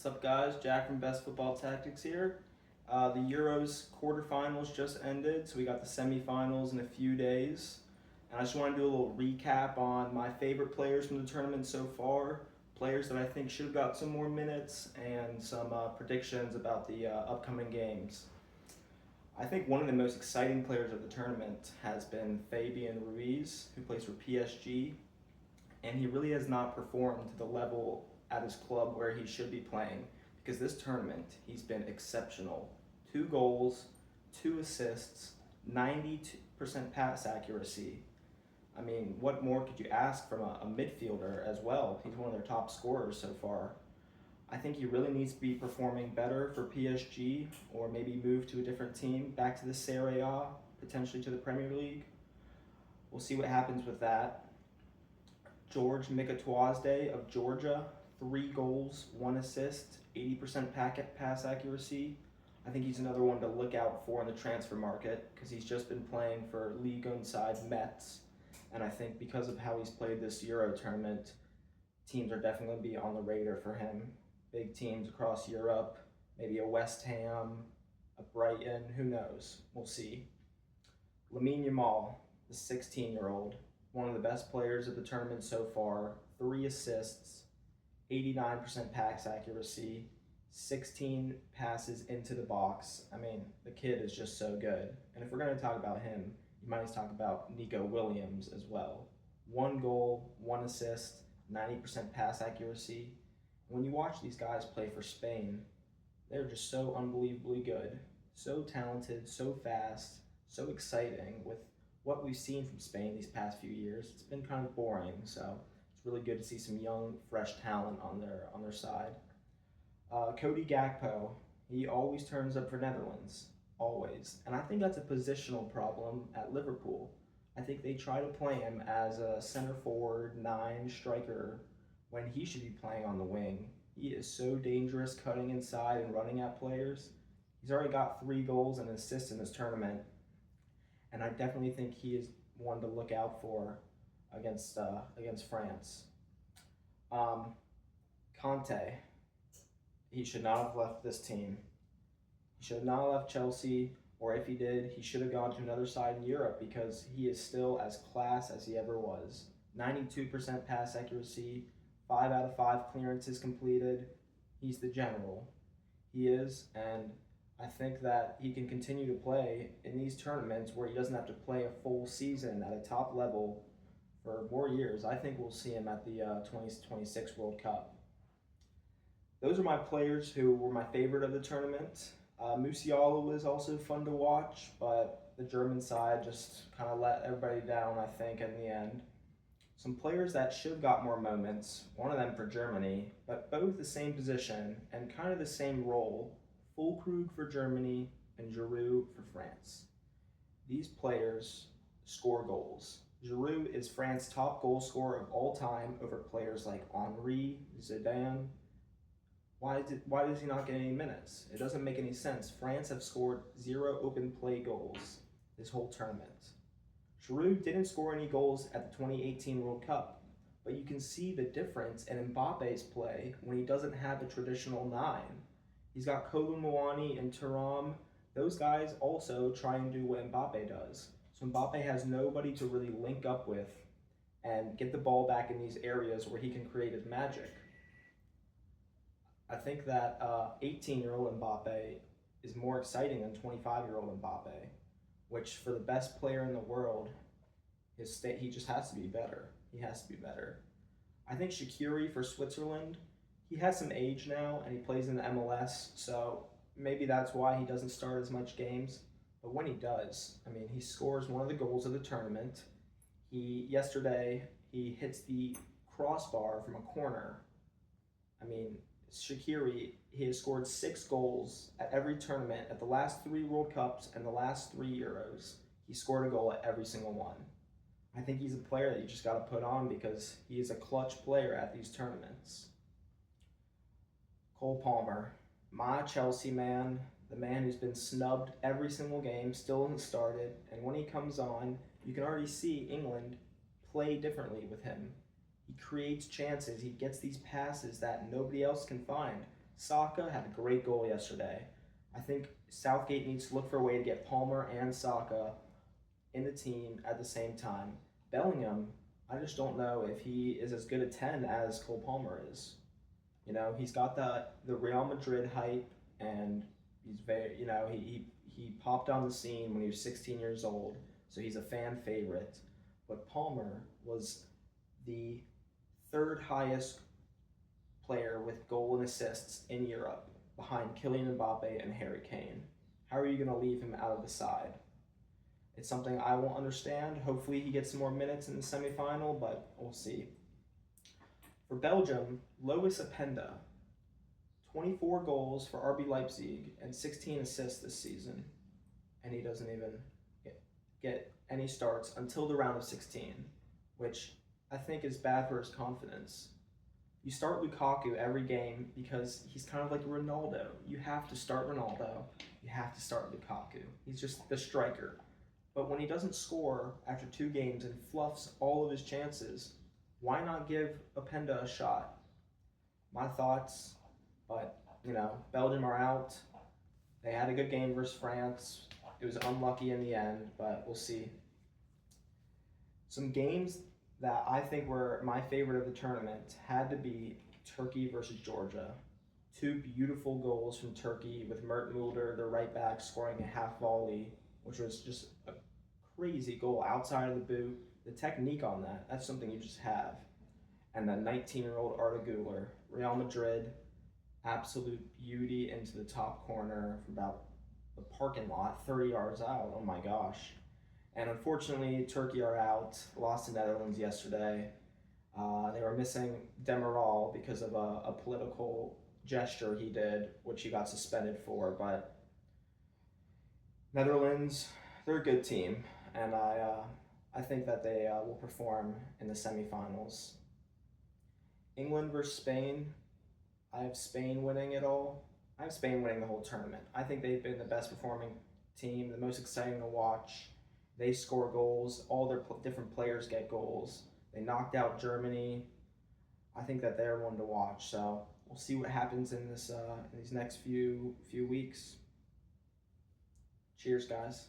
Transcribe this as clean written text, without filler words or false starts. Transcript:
What's up, guys? Jack from Best Football Tactics here. The Euros quarterfinals just ended, so we got the semifinals in a few days. And I just want to do a little recap on my favorite players from the tournament so far, players that I think should have got some more minutes, and some predictions about the upcoming games. I think one of the most exciting players of the tournament has been Fabian Ruiz, who plays for PSG, and he really has not performed to the level at his club where he should be playing, because this tournament he's been exceptional. 2 goals, 2 assists, 90% pass accuracy. I mean, what more could you ask from a midfielder as well? He's one of their top scorers so far. I think he really needs to be performing better for PSG, or maybe move to a different team, back to the Serie A, potentially to the Premier League. We'll see what happens with that. George Mikatwazde of Georgia, 3 goals, 1 assist, 80% pass accuracy. I think he's another one to look out for in the transfer market, because he's just been playing for Ligue 1 side Metz. And I think because of how he's played this Euro tournament, teams are definitely going to be on the radar for him. Big teams across Europe, maybe a West Ham, a Brighton, who knows? We'll see. Lamine Yamal, the 16-year-old, one of the best players of the tournament so far, 3 assists, 89% pass accuracy, 16 passes into the box. I mean, the kid is just so good. And if we're going to talk about him, you might as well talk about Nico Williams as well. 1 goal, 1 assist, 90% pass accuracy. When you watch these guys play for Spain, they're just so unbelievably good, so talented, so fast, so exciting. With what we've seen from Spain these past few years, it's been kind of boring, so it's really good to see some young, fresh talent on their side. Cody Gakpo, he always turns up for Netherlands, always. And I think that's a positional problem at Liverpool. I think they try to play him as a center forward, 9 striker, when he should be playing on the wing. He is so dangerous cutting inside and running at players. He's already got 3 goals and an assist in this tournament, and I definitely think he is one to look out for against France. Conte, he should not have left this team. He should not have left Chelsea, or if he did, he should have gone to another side in Europe, because he is still as class as he ever was. 92% pass accuracy, 5 out of 5 clearances completed. He's the general. He is, and I think that he can continue to play in these tournaments where he doesn't have to play a full season at a top level for more years. I think we'll see him at the 2026 World Cup. Those are my players who were my favorite of the tournament. Musiala was also fun to watch, but the German side just kind of let everybody down, I think, in the end. Some players that should have got more moments, one of them for Germany, but both the same position and kind of the same role, Füllkrug for Germany and Giroud for France. These players score goals. Giroud is France's top goal scorer of all time over players like Henry, Zidane. Why does he not get any minutes? It doesn't make any sense. France have scored 0 open play goals this whole tournament. Giroud didn't score any goals at the 2018 World Cup, but you can see the difference in Mbappe's play when he doesn't have a traditional 9. He's got Kolo Muani and Thuram. Those guys also try and do what Mbappe does. So Mbappe has nobody to really link up with and get the ball back in these areas where he can create his magic. I think that 18-year-old Mbappe is more exciting than 25-year-old Mbappe, which for the best player in the world, he just has to be better. He has to be better. I think Shaqiri for Switzerland, he has some age now and he plays in the MLS, so maybe that's why he doesn't start as much games. But when he does, I mean, he scores one of the goals of the tournament. Yesterday, he hits the crossbar from a corner. I mean, Shaqiri, he has scored 6 goals at every tournament, at the last 3 World Cups and the last 3 Euros. He scored a goal at every single one. I think he's a player that you just got to put on, because he is a clutch player at these tournaments. Cole Palmer, my Chelsea man, the man who's been snubbed every single game, still hasn't started, and when he comes on, you can already see England play differently with him. He creates chances. He gets these passes that nobody else can find. Saka had a great goal yesterday. I think Southgate needs to look for a way to get Palmer and Saka in the team at the same time. Bellingham, I just don't know if he is as good a 10 as Cole Palmer is. He's got the Real Madrid hype, and he's very, he popped on the scene when he was 16 years old, so he's a fan favorite. But Palmer was the third highest player with goal and assists in Europe, behind Kylian Mbappe and Harry Kane. How are you going to leave him out of the side? It's something I won't understand. Hopefully he gets some more minutes in the semifinal, but we'll see. For Belgium, Lois Openda, 24 goals for RB Leipzig and 16 assists this season, and he doesn't even get any starts until the round of 16, which I think is bad for his confidence. You start Lukaku every game because he's kind of like Ronaldo. You have to start Ronaldo. You have to start Lukaku. He's just the striker. But when he doesn't score after 2 games and fluffs all of his chances, why not give Openda a shot? My thoughts, but Belgium are out. They had a good game versus France. It was unlucky in the end, but we'll see. Some games that I think were my favorite of the tournament had to be Turkey versus Georgia. 2 beautiful goals from Turkey with Mert Mulder, their right back, scoring a half volley, which was just a crazy goal outside of the boot. The technique on that's something you just have. And the 19-year-old Arda Güler, Real Madrid, absolute beauty into the top corner from about the parking lot, 30 yards out. Oh my gosh. And unfortunately, Turkey are out, lost to Netherlands yesterday. They were missing Demiral because of a political gesture he did, which he got suspended for. But Netherlands, they're a good team, and I think that they will perform in the semifinals. England versus Spain, I have Spain winning it all. I have Spain winning the whole tournament. I think they've been the best performing team, the most exciting to watch. They score goals. All their different players get goals. They knocked out Germany. I think that they're one to watch. So we'll see what happens in these next few weeks. Cheers, guys.